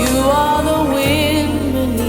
You are the wind beneath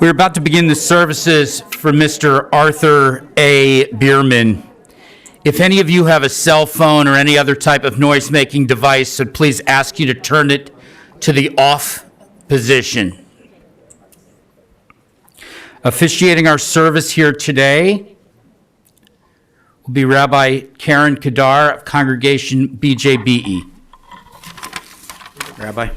We're about to begin the services for Mr. Arthur A. Bierman. If any of you have a cell phone or any other type of noise-making device, I'd please ask you to turn it to the off position. Officiating our service here today will be Rabbi Karen Kadar of Congregation BJBE. Rabbi.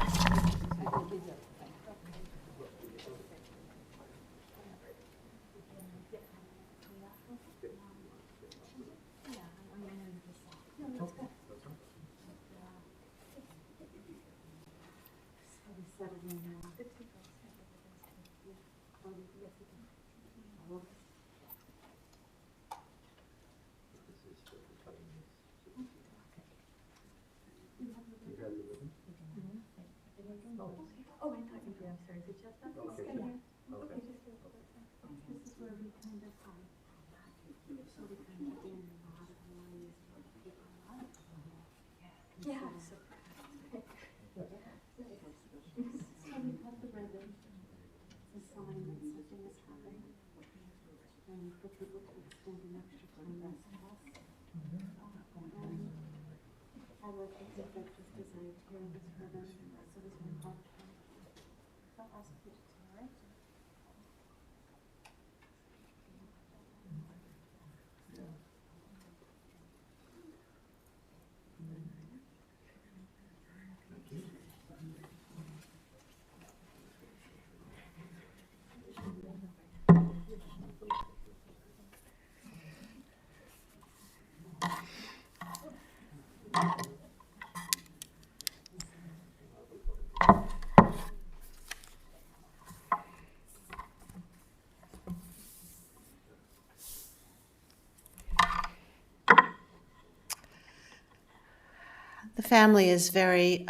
The family is very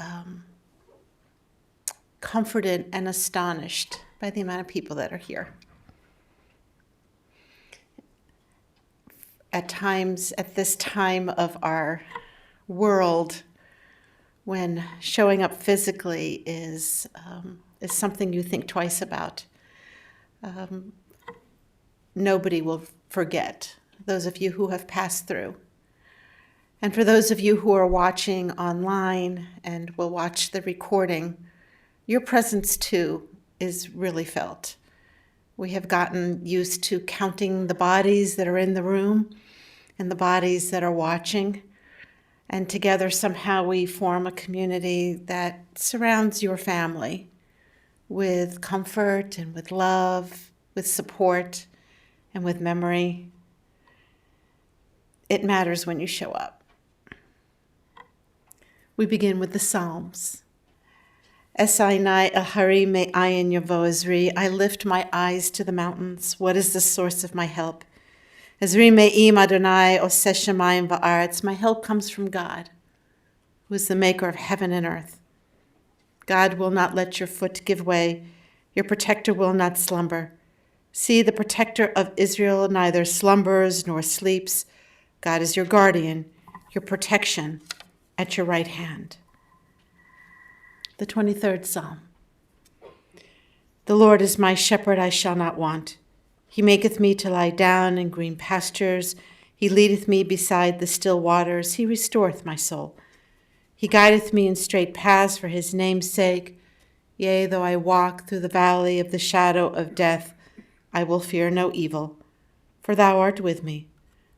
comforted and astonished by the amount of people that are here. At times, at this time of our world, when showing up physically is something you think twice about, nobody will forget those of you who have passed through. And for those of you who are watching online and will watch the recording, your presence too is really felt. We have gotten used to counting the bodies that are in the room and the bodies that are watching. And together somehow we form a community that surrounds your family with comfort and with love, with support and with memory. It matters when you show up. We begin with the Psalms. Esainai ahari me ayin yavo Ezri. I lift my eyes to the mountains. What is the source of my help? Ezri me'im Adonai oseh shamayim va'aretz. My help comes from God, who is the maker of heaven and earth. God will not let your foot give way. Your protector will not slumber. See, the protector of Israel neither slumbers nor sleeps. God is your guardian, your protection at your right hand. The 23rd Psalm. The Lord is my shepherd, I shall not want. He maketh me to lie down in green pastures. He leadeth me beside the still waters. He restoreth my soul. He guideth me in straight paths for his name's sake. Yea, though I walk through the valley of the shadow of death, I will fear no evil, for thou art with me.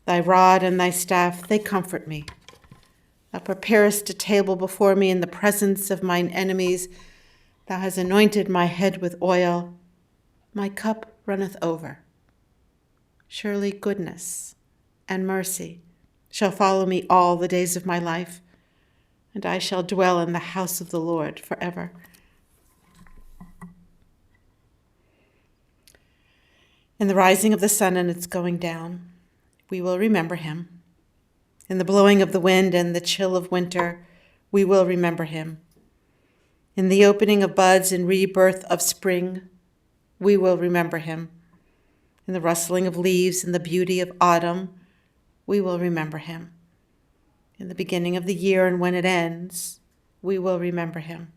Thy rod and thy staff, they comfort me. Thou preparest a table before me in the presence of mine enemies. Thou hast anointed my head with oil. My cup runneth over. Surely goodness and mercy shall follow me all the days of my life, and I shall dwell in the house of the Lord forever. In the rising of the sun and its going down, we will remember him. In the blowing of the wind and the chill of winter, we will remember him. In the opening of buds and rebirth of spring, we will remember him. In the rustling of leaves and the beauty of autumn, we will remember him. In the beginning of the year and when it ends, we will remember him.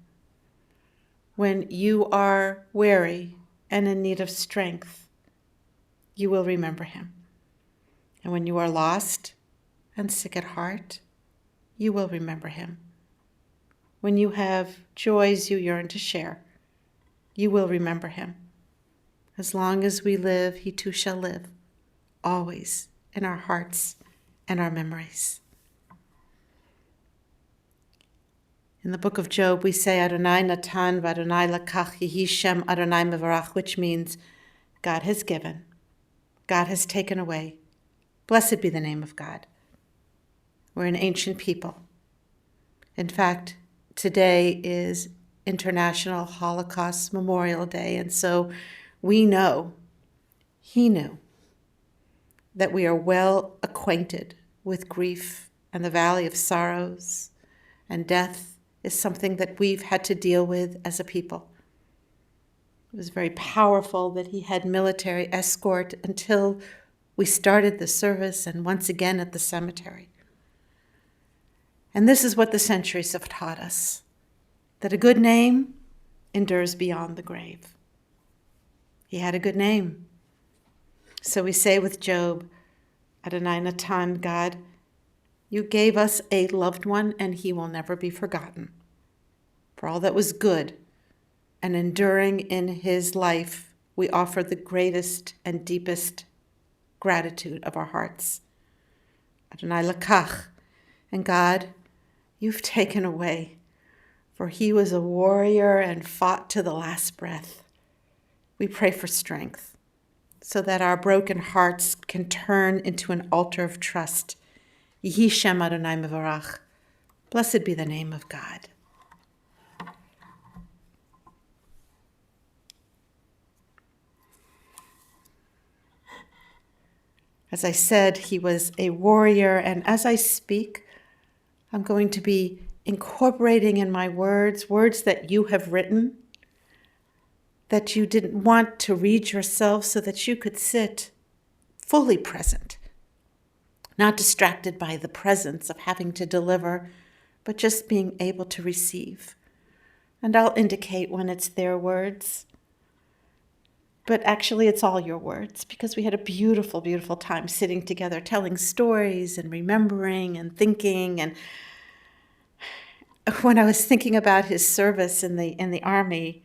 When you are weary and in need of strength, you will remember him. And when you are lost and sick at heart, you will remember him. When you have joys you yearn to share, you will remember him. As long as we live, he too shall live, always in our hearts and our memories. In the book of Job, we say, Adonai natan v'Adonai lakach yehi shem Adonai mevarach, which means God has given, God has taken away. Blessed be the name of God. We're an ancient people. In fact, today is International Holocaust Memorial Day, and so we know, he knew, that we are well acquainted with grief and the valley of sorrows, and death is something that we've had to deal with as a people. It was very powerful that he had military escort until we started the service and once again at the cemetery. And this is what the centuries have taught us, that a good name endures beyond the grave. He had a good name. So we say with Job, Adonai natan, God, you gave us a loved one and he will never be forgotten. For all that was good and enduring in his life, we offer the greatest and deepest gratitude of our hearts. Adonai lakach, and God, you've taken away, for he was a warrior and fought to the last breath. We pray for strength so that our broken hearts can turn into an altar of trust. Yehi Shem Adonai mevarach. Blessed be the name of God. As I said, he was a warrior, and as I speak, I'm going to be incorporating in my words that you have written, that you didn't want to read yourself so that you could sit fully present, not distracted by the presence of having to deliver, but just being able to receive. And I'll indicate when it's their words. But actually, it's all your words, because we had a beautiful, beautiful time sitting together, telling stories and remembering and thinking. And when I was thinking about his service in the Army,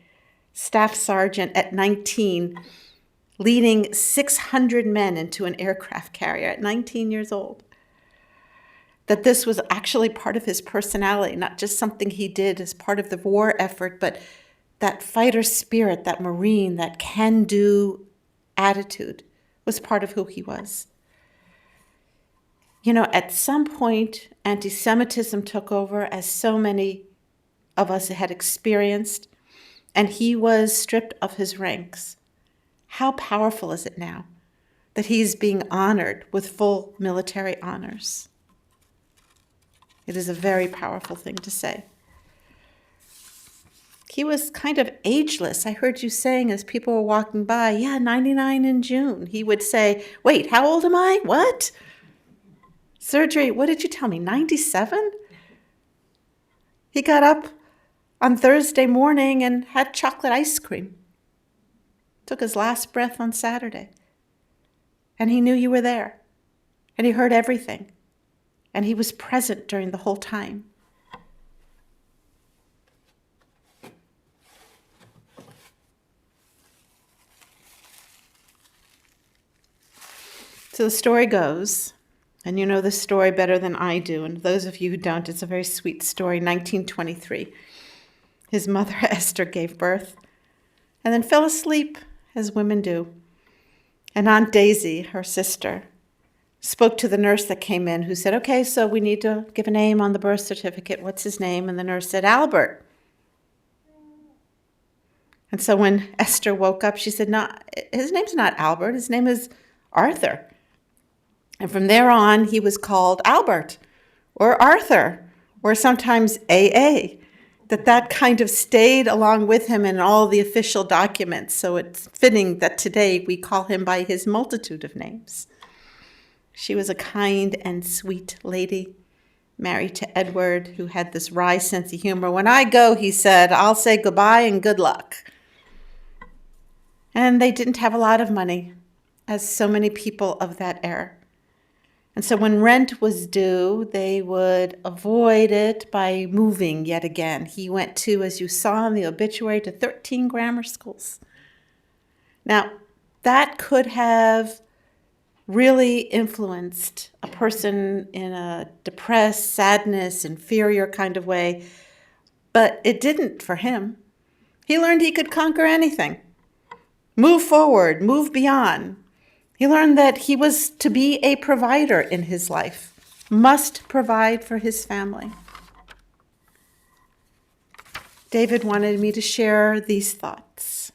staff sergeant at 19, leading 600 men into an aircraft carrier at 19 years old, that this was actually part of his personality, not just something he did as part of the war effort, but that fighter spirit, that Marine, that can-do attitude was part of who he was. You know, at some point, anti-Semitism took over, as so many of us had experienced, and he was stripped of his ranks. How powerful is it now that he's being honored with full military honors? It is a very powerful thing to say. He was kind of ageless. I heard you saying as people were walking by, 99 in June. He would say, wait, how old am I? What? Surgery, what did you tell me, 97? He got up on Thursday morning and had chocolate ice cream. Took his last breath on Saturday. And he knew you were there. And he heard everything. And he was present during the whole time. So the story goes, and you know the story better than I do, and those of you who don't, it's a very sweet story, 1923. His mother, Esther, gave birth and then fell asleep, as women do. And Aunt Daisy, her sister, spoke to the nurse that came in, who said, okay, so we need to give a name on the birth certificate. What's his name? And the nurse said, Albert. And so when Esther woke up, she said, no, his name's not Albert. His name is Arthur. And from there on, he was called Albert or Arthur or sometimes AA. That kind of stayed along with him in all the official documents. So it's fitting that today we call him by his multitude of names. She was a kind and sweet lady, married to Edward, who had this wry sense of humor. When I go, he said, I'll say goodbye and good luck. And they didn't have a lot of money, as so many people of that era. And so when rent was due, they would avoid it by moving yet again. He went to, as you saw in the obituary, to 13 grammar schools. Now, that could have really influenced a person in a depressed, sadness, inferior kind of way, but it didn't for him. He learned he could conquer anything, move forward, move beyond. He learned that he was to be a provider in his life, must provide for his family. David wanted me to share these thoughts.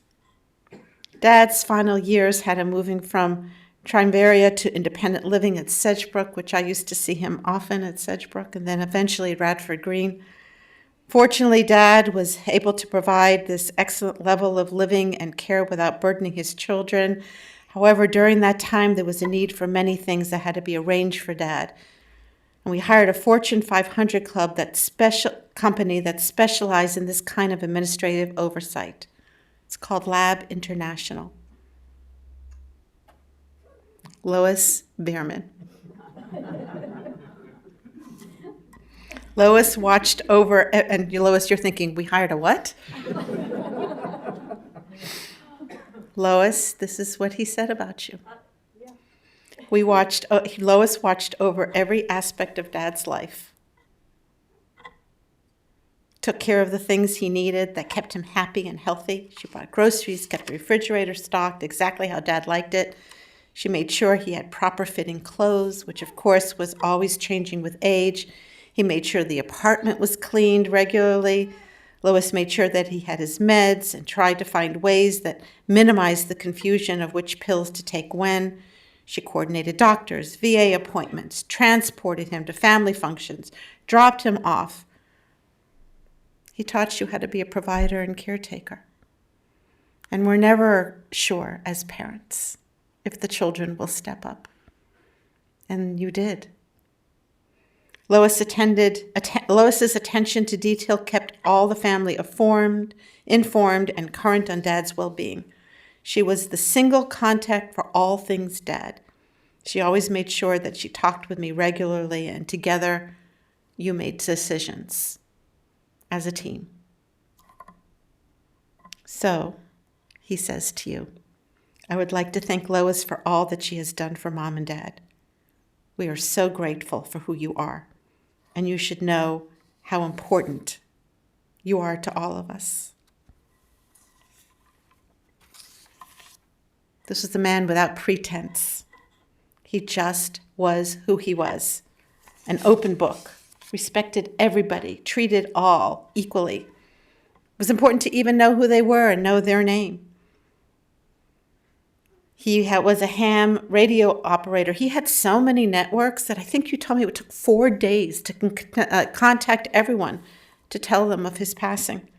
Dad's final years had him moving from Triumviria to independent living at Sedgebrook, which I used to see him often at Sedgebrook, and then eventually at Radford Green. Fortunately, Dad was able to provide this excellent level of living and care without burdening his children. However, during that time, there was a need for many things that had to be arranged for Dad. And we hired a Fortune 500 company that specialized in this kind of administrative oversight. It's called Lab International. Lois Bierman. Lois watched over, and Lois, you're thinking, we hired a what? Lois, this is what he said about you. Lois watched over every aspect of Dad's life. Took care of the things he needed that kept him happy and healthy. She bought groceries, kept the refrigerator stocked exactly how Dad liked it. She made sure he had proper fitting clothes, which of course was always changing with age. He made sure the apartment was cleaned regularly. Lois made sure that he had his meds and tried to find ways that minimized the confusion of which pills to take when. She coordinated doctors, VA appointments, transported him to family functions, dropped him off. He taught you how to be a provider and caretaker. And we're never sure as parents if the children will step up. And you did. Lois's attention to detail kept all the family informed, and current on Dad's well-being. She was the single contact for all things Dad. She always made sure that she talked with me regularly, and together you made decisions as a team. So, he says to you, I would like to thank Lois for all that she has done for Mom and Dad. We are so grateful for who you are, and you should know how important you are to all of us. This was a man without pretense. He just was who he was, an open book, respected everybody, treated all equally. It was important to even know who they were and know their name. He was a ham radio operator. He had so many networks that I think you told me it took 4 days to contact everyone to tell them of his passing.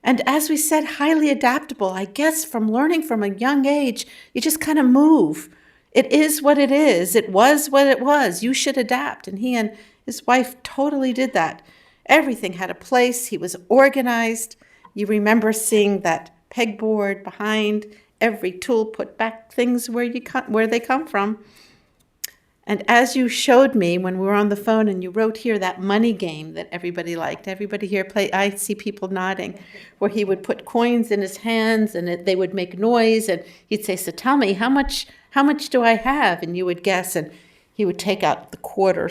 And as we said, highly adaptable. I guess from learning from a young age, you just kind of move. It is what it is. It was what it was. You should adapt. And he and his wife totally did that. Everything had a place. He was organized. You remember seeing that pegboard behind every tool, put back things where they come from. And as you showed me when we were on the phone and you wrote here that money game that everybody liked, everybody here play, I see people nodding, where he would put coins in his hands and they would make noise and he'd say, so tell me, how much do I have? And you would guess, and he would take out the quarter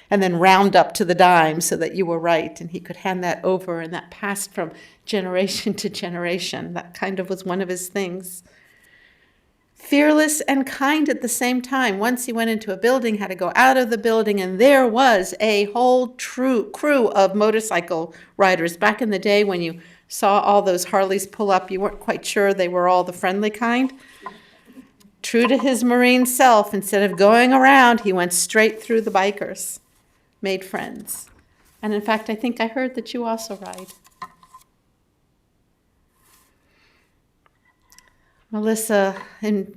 and then round up to the dime so that you were right, and he could hand that over, and that passed from generation to generation. That kind of was one of his things. Fearless and kind at the same time. Once he went into a building, had to go out of the building, and there was a whole crew of motorcycle riders. Back in the day when you saw all those Harleys pull up, you weren't quite sure they were all the friendly kind. True to his Marine self, instead of going around, he went straight through the bikers, made friends. And in fact, I think I heard that you also ride. Melissa, in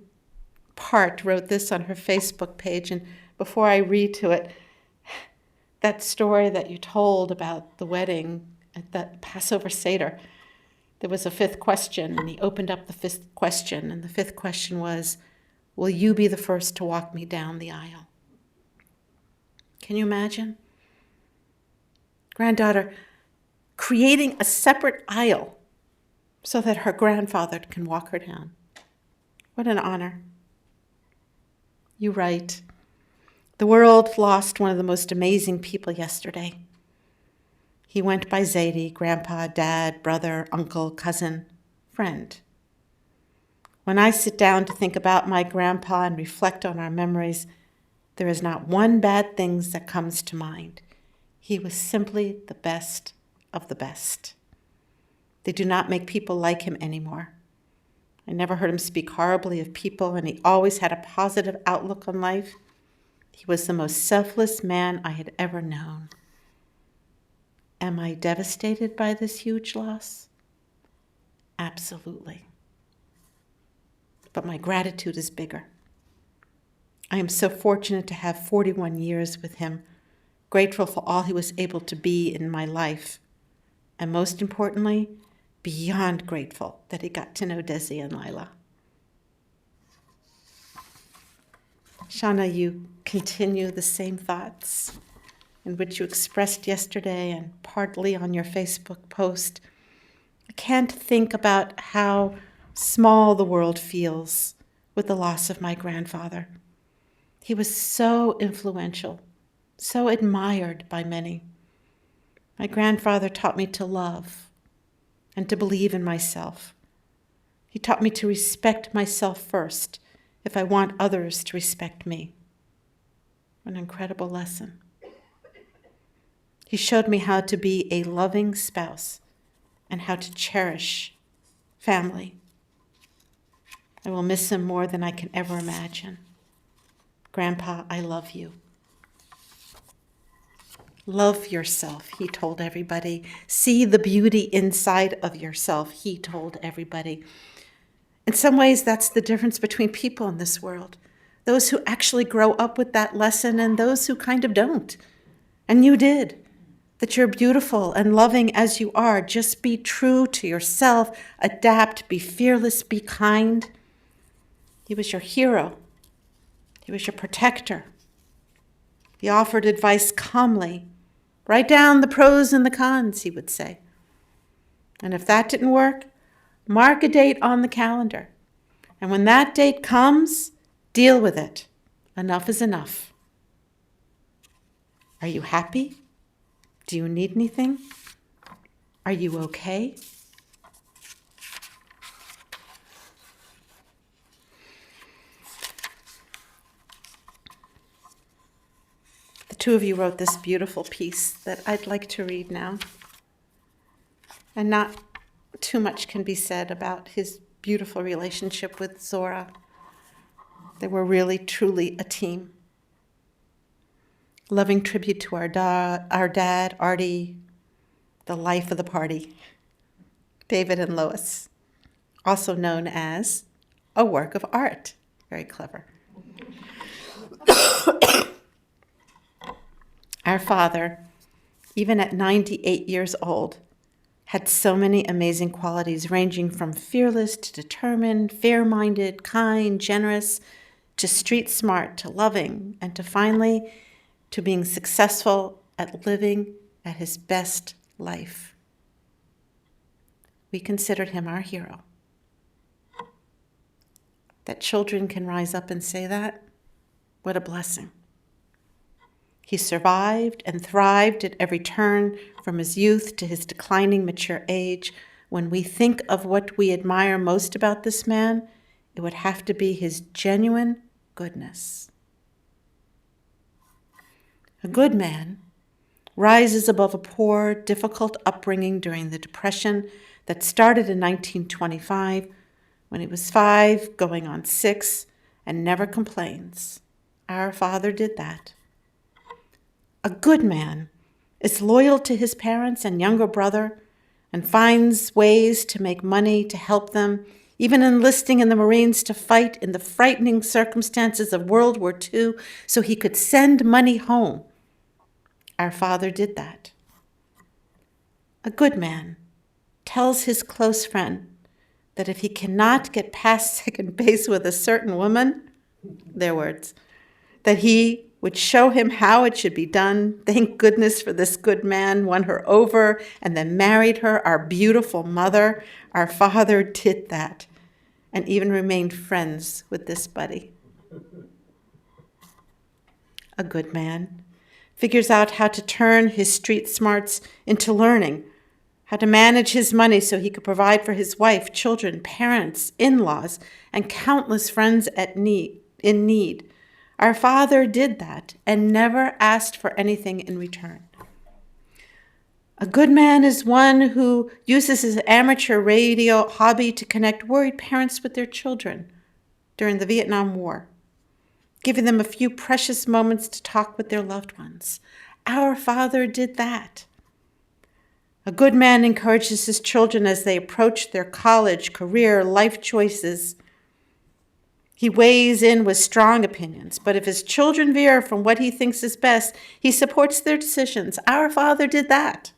part, wrote this on her Facebook page, and before I read to it, that story that you told about the wedding at that Passover Seder, there was a fifth question, and he opened up the fifth question, and the fifth question was, will you be the first to walk me down the aisle? Can you imagine? Granddaughter creating a separate aisle so that her grandfather can walk her down. What an honor. You write, the world lost one of the most amazing people yesterday. He went by Zadie, grandpa, dad, brother, uncle, cousin, friend. When I sit down to think about my grandpa and reflect on our memories, there is not one bad thing that comes to mind. He was simply the best of the best. They do not make people like him anymore. I never heard him speak horribly of people, and he always had a positive outlook on life. He was the most selfless man I had ever known. Am I devastated by this huge loss? Absolutely. But my gratitude is bigger. I am so fortunate to have 41 years with him, grateful for all he was able to be in my life, and most importantly, beyond grateful that he got to know Desi and Lyla. Shanna, you continue the same thoughts in which you expressed yesterday and partly on your Facebook post. I can't think about how small the world feels with the loss of my grandfather. He was so influential, so admired by many. My grandfather taught me to love and to believe in myself. He taught me to respect myself first if I want others to respect me. An incredible lesson. He showed me how to be a loving spouse and how to cherish family. I will miss him more than I can ever imagine. Grandpa, I love you. Love yourself, he told everybody. See the beauty inside of yourself, he told everybody. In some ways, that's the difference between people in this world. Those who actually grow up with that lesson and those who kind of don't. And you did. That you're beautiful and loving as you are. Just be true to yourself. Adapt, be fearless, be kind. He was your hero. He was your protector. He offered advice calmly. Write down the pros and the cons, he would say. And if that didn't work, mark a date on the calendar. And when that date comes, deal with it. Enough is enough. Are you happy? Do you need anything? Are you okay? The two of you wrote this beautiful piece that I'd like to read now. And not too much can be said about his beautiful relationship with Zora. They were really, truly a team. Loving tribute to our dad, Artie, the life of the party, David and Lois, also known as a work of art. Very clever. Our father, even at 98 years old, had so many amazing qualities, ranging from fearless to determined, fair-minded, kind, generous, to street smart, to loving, and to finally to being successful at living at his best life. We considered him our hero. That children can rise up and say that, what a blessing. He survived and thrived at every turn, from his youth to his declining mature age. When we think of what we admire most about this man, it would have to be his genuine goodness. A good man rises above a poor, difficult upbringing during the Depression that started in 1925 when he was 5, going on 6, and never complains. Our father did that. A good man is loyal to his parents and younger brother and finds ways to make money to help them, even enlisting in the Marines to fight in the frightening circumstances of World War II so he could send money home. Our father did that. A good man tells his close friend that if he cannot get past second base with a certain woman, their words, that he would show him how it should be done. Thank goodness for this good man, won her over and then married her, our beautiful mother. Our father did that and even remained friends with this buddy. A good man figures out how to turn his street smarts into learning, how to manage his money so he could provide for his wife, children, parents, in-laws, and countless friends in need. Our father did that and never asked for anything in return. A good man is one who uses his amateur radio hobby to connect worried parents with their children during the Vietnam War, giving them a few precious moments to talk with their loved ones. Our father did that. A good man encourages his children as they approach their college, career, life choices. He weighs in with strong opinions, but if his children veer from what he thinks is best, he supports their decisions. Our father did that.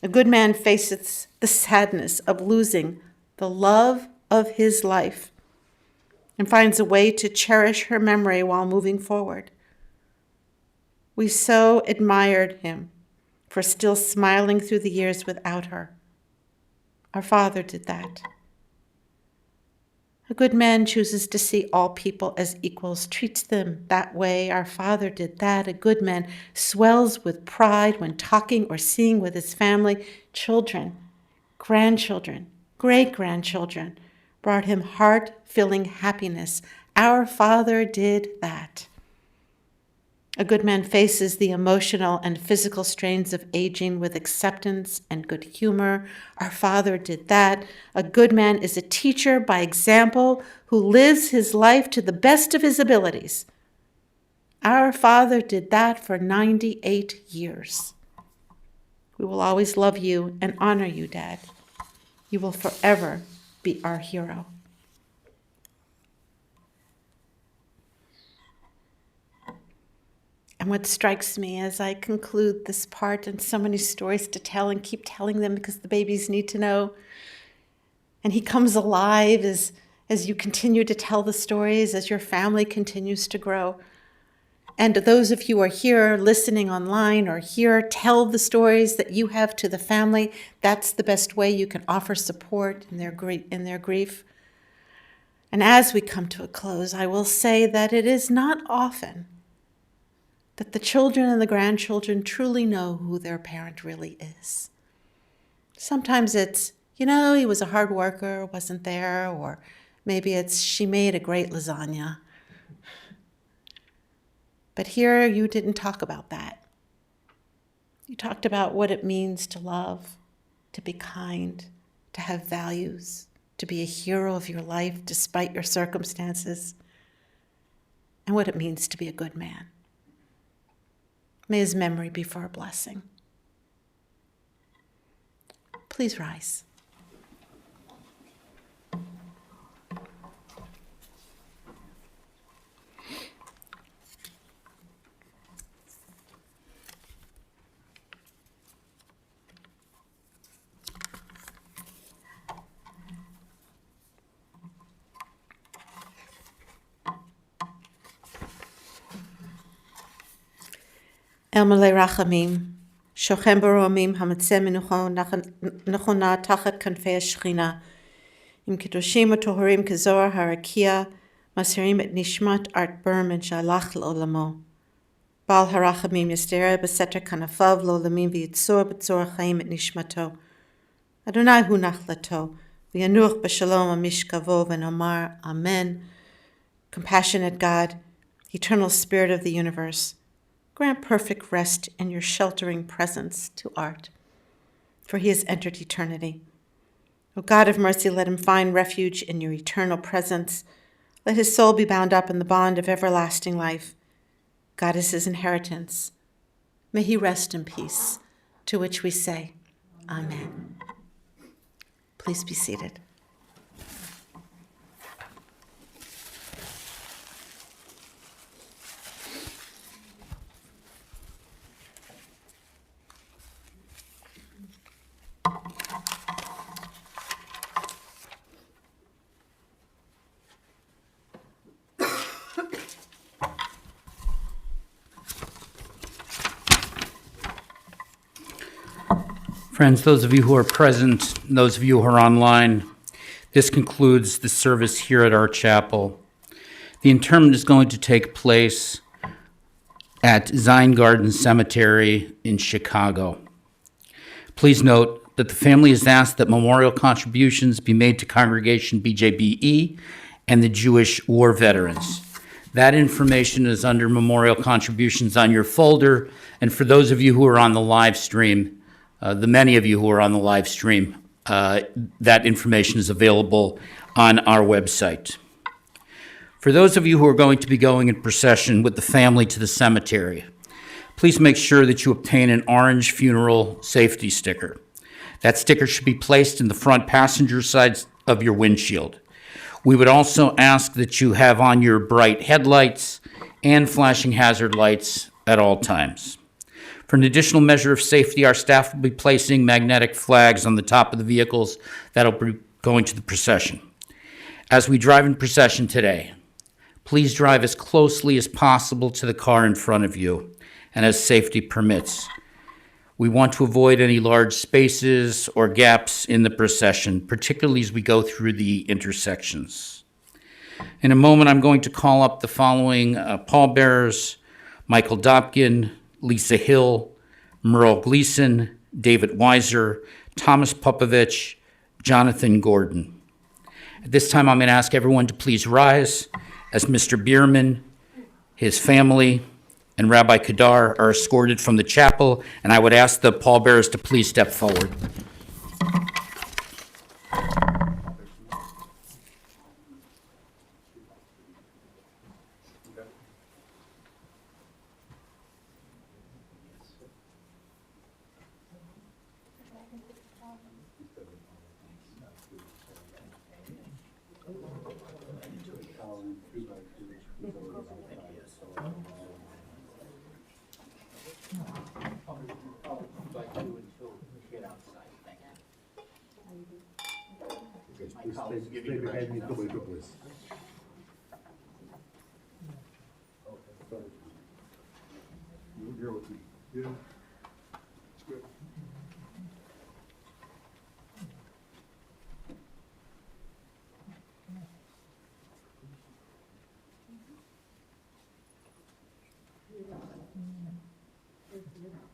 A good man faces the sadness of losing the love of his life and finds a way to cherish her memory while moving forward. We so admired him for still smiling through the years without her. Our father did that. A good man chooses to see all people as equals, treats them that way. Our father did that. A good man swells with pride when talking or seeing with his family. Children, grandchildren, great-grandchildren brought him heart-filling happiness. Our father did that. A good man faces the emotional and physical strains of aging with acceptance and good humor. Our father did that. A good man is a teacher by example who lives his life to the best of his abilities. Our father did that for 98 years. We will always love you and honor you, Dad. You will forever be our hero. And what strikes me as I conclude this part, and so many stories to tell and keep telling them because the babies need to know, and he comes alive as you continue to tell the stories, as your family continues to grow. And those of you who are here listening online or here, tell the stories that you have to the family. That's the best way you can offer support in their grief. And as we come to a close, I will say that it is not often that the children and the grandchildren truly know who their parent really is. Sometimes it's, he was a hard worker, wasn't there, or maybe it's, she made a great lasagna. But here you didn't talk about that. You talked about what it means to love, to be kind, to have values, to be a hero of your life despite your circumstances, and what it means to be a good man. May his memory be for a blessing. Please rise. El Malay Rachamim, Shochem Baromim, Hamatzeh Menucho, Nechona, Tachat Kanfei Shechina, Im Kedoshim Tohorim Kezor Harakia, Masirim et Nishmat Art Bierman Shalach L'olamo, Bal harachamim yisdera b'seter kanafav lo lamim v'yitzor b'tzor chaim et nishmato. Adonai hu nachlato, v'yanuch b'shalom amishkavo v'nomar amen. Compassionate God, eternal spirit of the universe, grant perfect rest in your sheltering presence to Art, for he has entered eternity. O God of mercy, let him find refuge in your eternal presence. Let his soul be bound up in the bond of everlasting life. God is his inheritance. May he rest in peace, to which we say, Amen. Please be seated. Friends, those of you who are present, those of you who are online, this concludes the service here at our chapel. The interment is going to take place at Zion Garden Cemetery in Chicago. Please note that the family has asked that memorial contributions be made to Congregation BJBE and the Jewish War Veterans. That information is under memorial contributions on your folder, and for those of you who are on the live stream, the many of you who are on the live stream, that information is available on our website. For those of you who are going to be going in procession with the family to the cemetery, please make sure that you obtain an orange funeral safety sticker. That sticker should be placed in the front passenger side of your windshield. We would also ask that you have on your bright headlights and flashing hazard lights at all times. For an additional measure of safety, our staff will be placing magnetic flags on the top of the vehicles that'll be going to the procession. As we drive in procession today, please drive as closely as possible to the car in front of you and as safety permits. We want to avoid any large spaces or gaps in the procession, particularly as we go through the intersections. In a moment, I'm going to call up the following pallbearers: Michael Dobkin, Lisa Hill, Merle Gleeson, David Weiser, Thomas Popovich, Jonathan Gordon. At this time, I'm going to ask everyone to please rise as Mr. Bierman, his family, and Rabbi Kadar are escorted from the chapel, and I would ask the pallbearers to please step forward. Stay behind me, please. You're here with me. Yeah. It's good.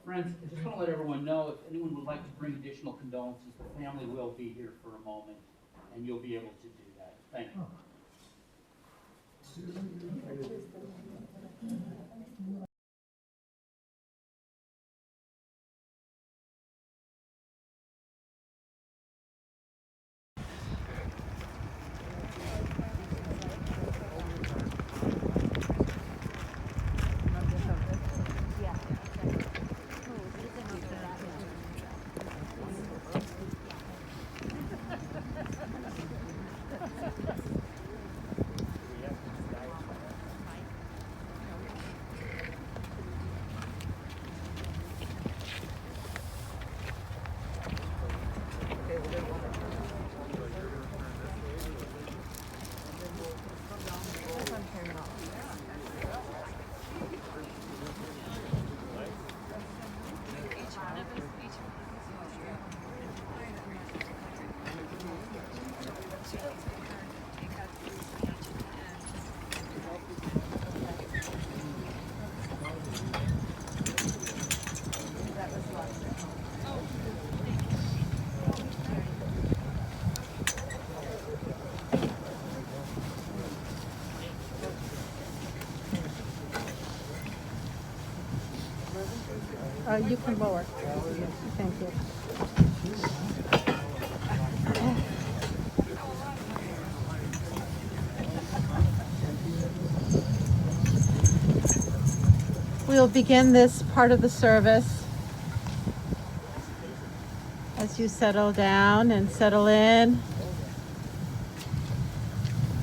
Friends, I just want to let everyone know, if anyone would like to bring additional condolences, the family will be here for a moment, and you'll be able to do that. Thank you. You can lower. Thank you. We'll begin this part of the service as you settle down and settle in.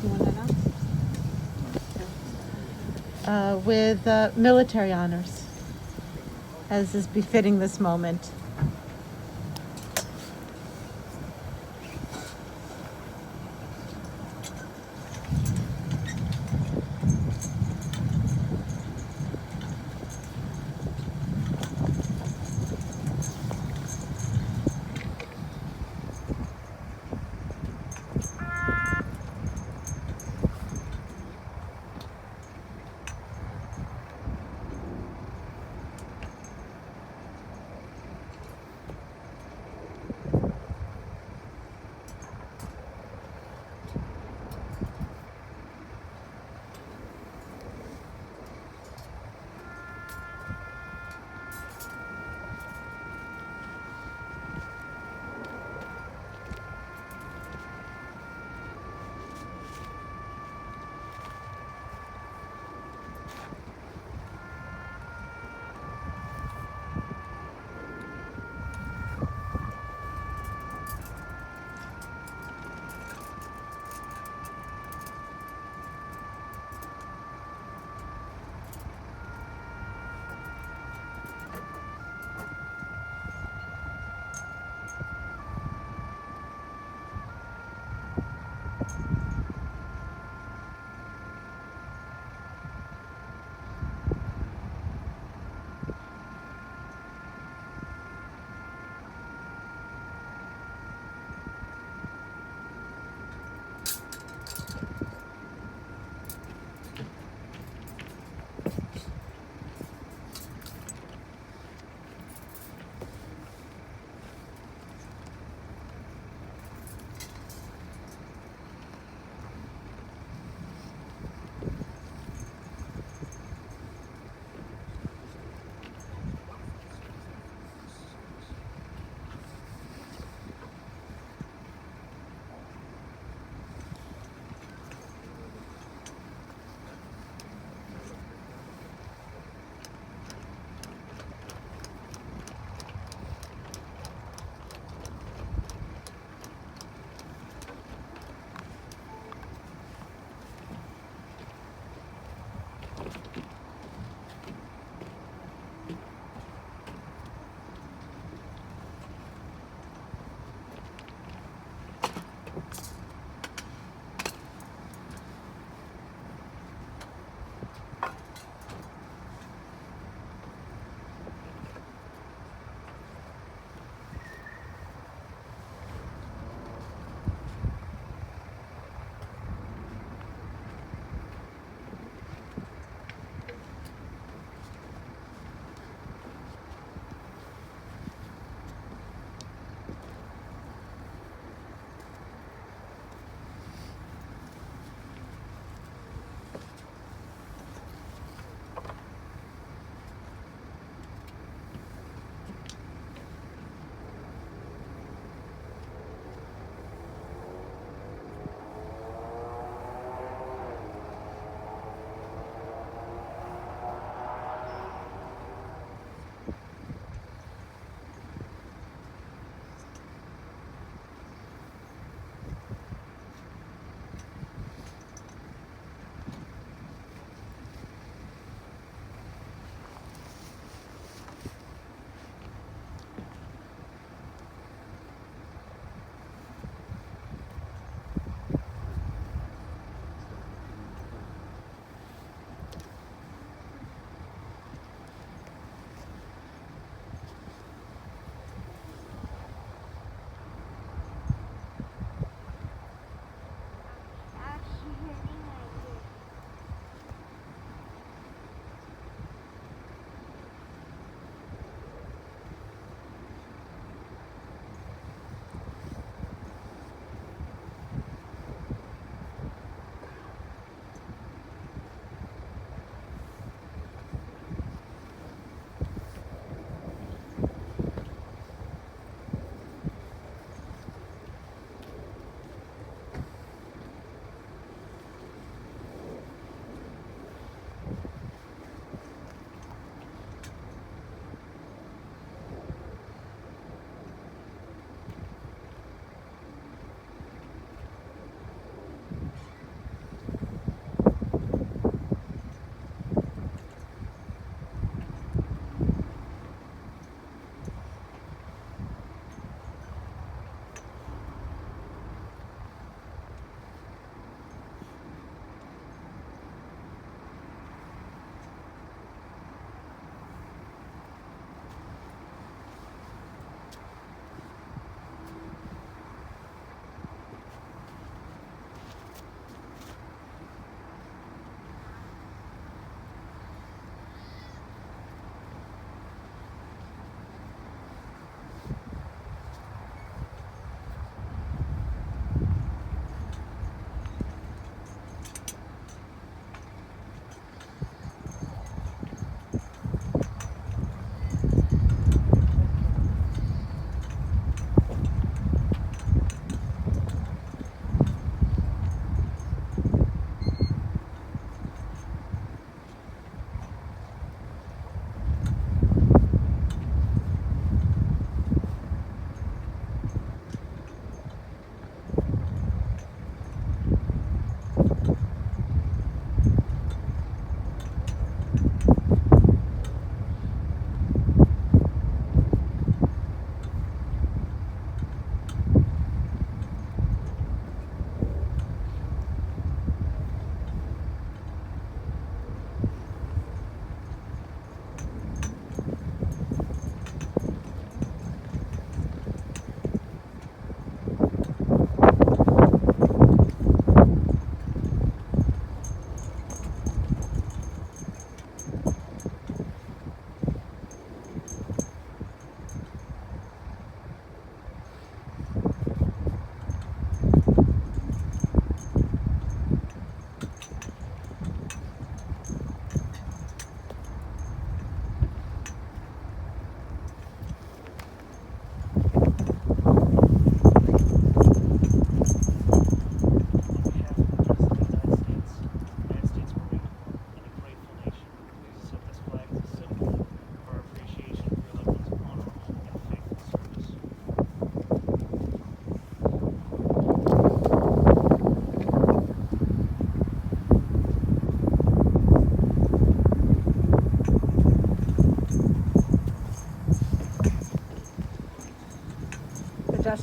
You want that now? With military honors, as is befitting this moment.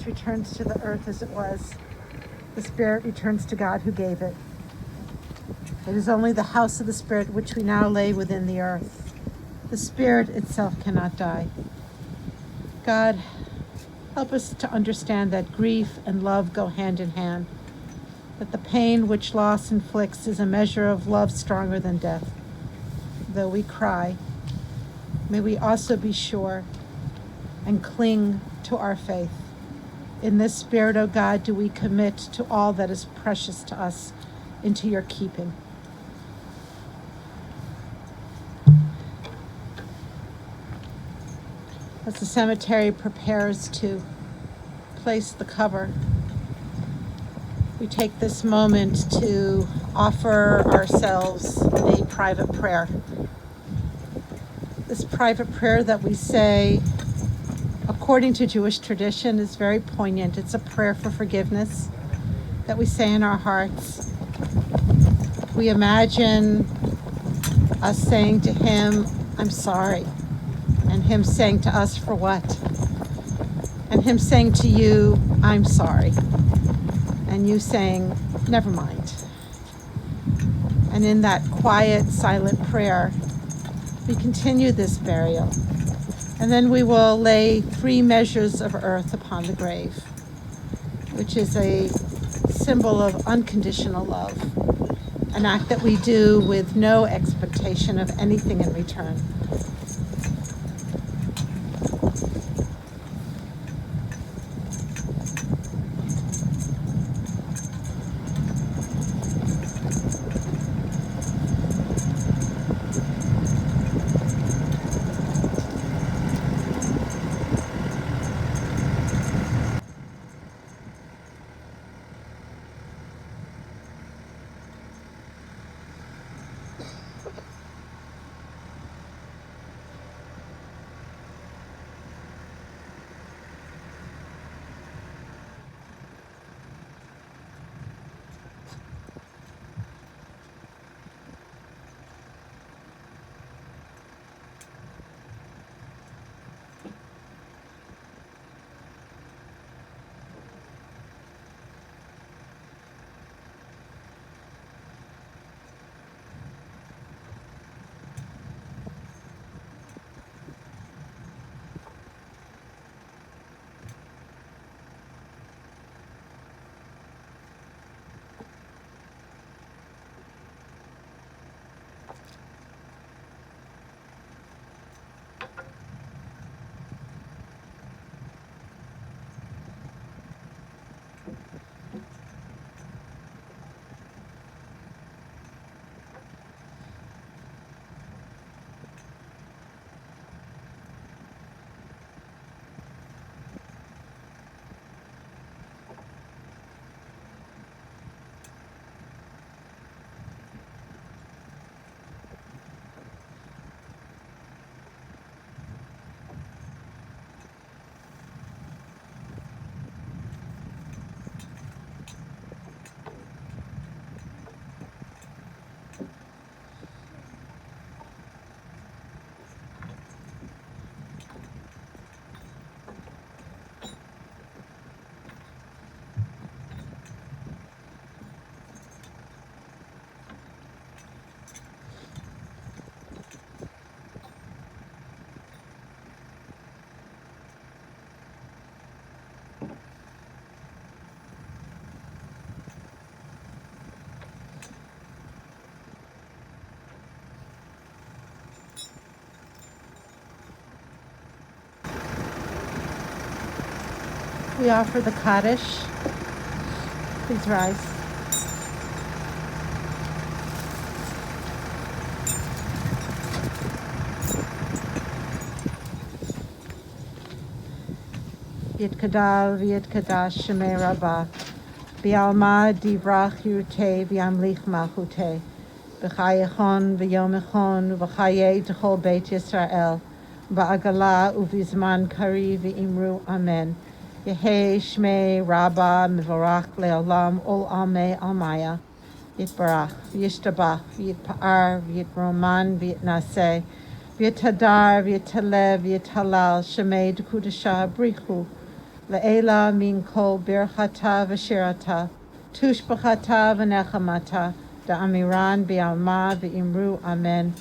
Christ returns to the earth as it was. The Spirit returns to God who gave it. It is only the house of the Spirit which we now lay within the earth. The Spirit itself cannot die. God, help us to understand that grief and love go hand in hand, that the pain which loss inflicts is a measure of love stronger than death. Though we cry, may we also be sure and cling to our faith. In this Spirit, O God, do we commit to all that is precious to us into your keeping. As the cemetery prepares to place the cover, we take this moment to offer ourselves a private prayer. This private prayer that we say, according to Jewish tradition, is very poignant. It's a prayer for forgiveness that we say in our hearts. We imagine us saying to him, I'm sorry. And him saying to us, for what? And him saying to you, I'm sorry. And you saying, never mind. And in that quiet, silent prayer, we continue this burial. And then we will lay 3 measures of earth upon the grave, which is a symbol of unconditional love, an act that we do with no expectation of anything in return. We offer the Kaddish. Please rise. Yitkadal v'yitkadash shemei Rabbah, B'alma divrach yirteh v'yamlich malchuteh, B'chayechon v'yomechon v'chayei t'chol beit Yisrael, Ba'agala uvizman kari v'imru amen. Yehei shmei Rabbah mivorach le'olam ol amei almaya, Yitbarach v'yishtabach v'yitpa'ar v'yitroman v'yitnaseh, v'yitadar v'yitalev v'yithalal shemei d'kudashah brichu, Le'ela min kol birchata v'shirata, tushbachata v'nechamata, da'amiran bi'alma v'imru amen.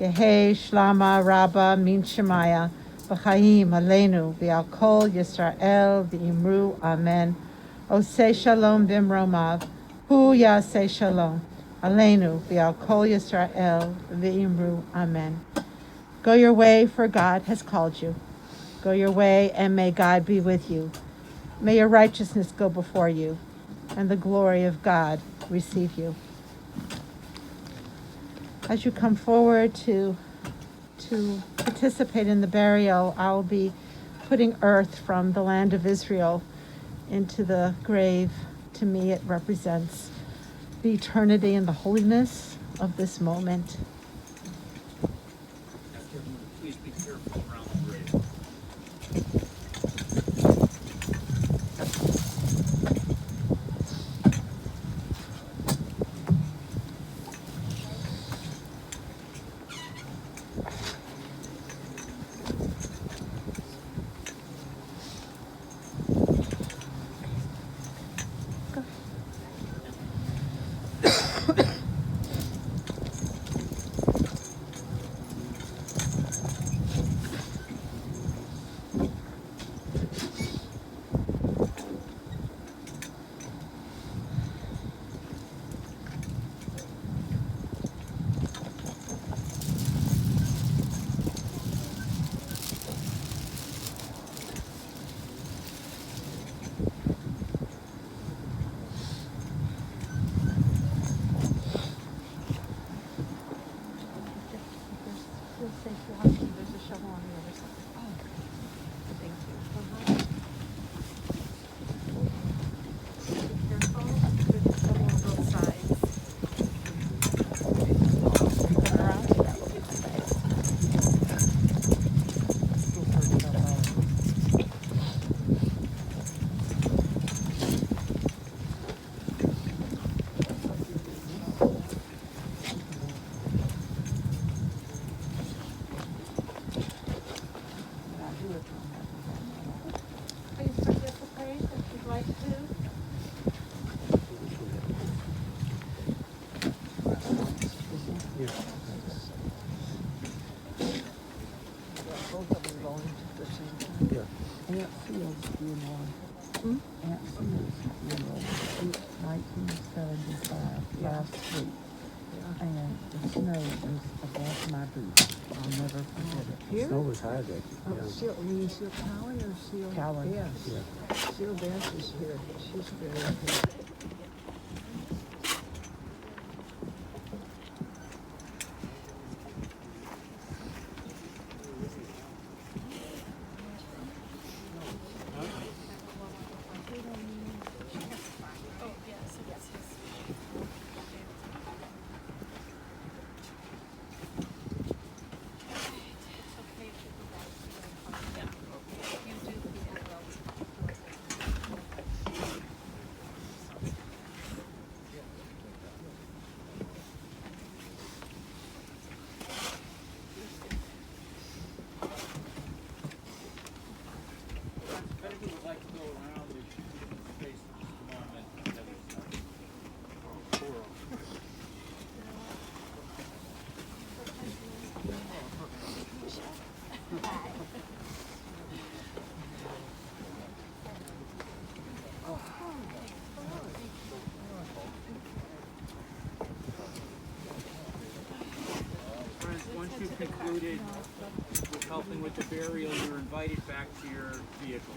Yehi shlama rabba min shemaya, v'chaim aleinu v'al kol Yisrael v'imru amen. Oseh shalom bimromav, hu yaseh shalom, aleinu v'al kol Yisrael v'imru amen. Go your way, for God has called you. Go your way, and may God be with you. May your righteousness go before you, and the glory of God receive you. As you come forward to participate in the burial, I'll be putting earth from the land of Israel into the grave. To me, it represents the eternity and the holiness of this moment. Please be careful around the grave. Aunt Field's funeral. Aunt Field's funeral, 1975, last week. And the snow was above my boots. I'll never forget it. The snow was high there. Seal, you mean Seal Cowan or Seal? Cowan. Yes. Yeah. Seal Bench is here. She's very good. Once you've concluded with helping with the burial, you're invited back to your vehicle.